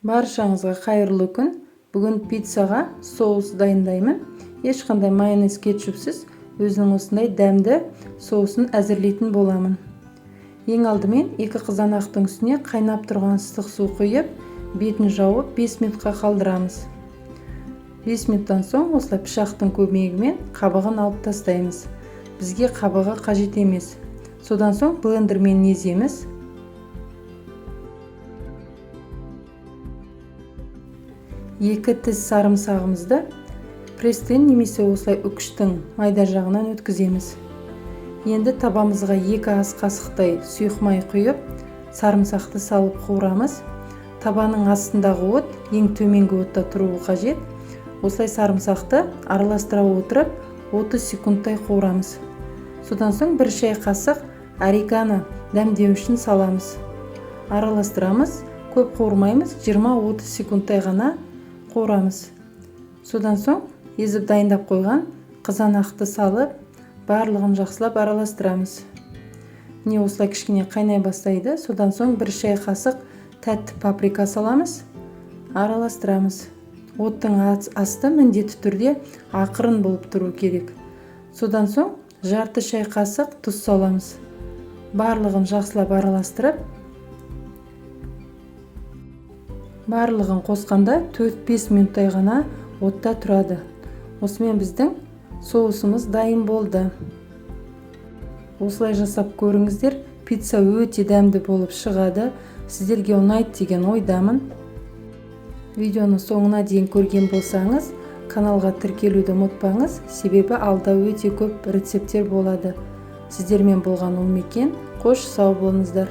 Баршаңызға қайырлы күн. Бүгін пиццаға соус дайындаймын. Ешқандай майонез кетчупсыз өзінің осындай дәмді соусын әзірлейтін боламын. Ең алдымен 2 қызанақтың үстіне қайнап тұрған ыстық су құйып, бетін жауып 5 минутқа қалдырамыз. 5 минуттан соң осылай пышақтың көмегімен қабығын алып тастаймыз. Бізге қабығы қажет емес. Содан соң блендермен еземіз. Екі тіс сарымсағымызды пресстен немесе осылай үкіштің майда жағынан өткіземіз. Енді табамызға 2 ас қасықтай сұйық май құйып, сарымсақты салып қуырамыз. Табаның астындағы от ең төменгі отта тұруы қажет. Осылай сарымсақты араластыра отырып 30 секундтай қуырамыз. Содан соң 1 шай қасық орегано дәмдеу үшін саламыз. Араластырамыз, көп қуырмаймыз, 20-30 секундтай ғана қуырамыз. Содан соң езіп дайындап қойған қызанақты салып, барлығын жақсылап араластырамыз. Не осылай кішкене қайнай бастайды. Содан соң 1 шай қасық тәтті паприка саламыз, араластырамыз. Оттың асты міндетті түрде ақырын болып тұру керек. Содан соң жарты шай қасық тұз саламыз. Барлығын жақсылап араластырып, барлығын қосқанда 4-5 минуттай ғана отта тұрады. Осымен біздің соусымыз дайын болды. Осылай жасап көріңіздер, пицца өте дәмді болып шығады. Сіздерге ұнайды деген ойдамын. Видеоны соңына дейін көрген болсаңыз, каналға тіркелуді ұмытпаңыз, себебі алда өте көп рецепттер болады. Сіздермен болған Ұлмекен, қош сау болыңыздар.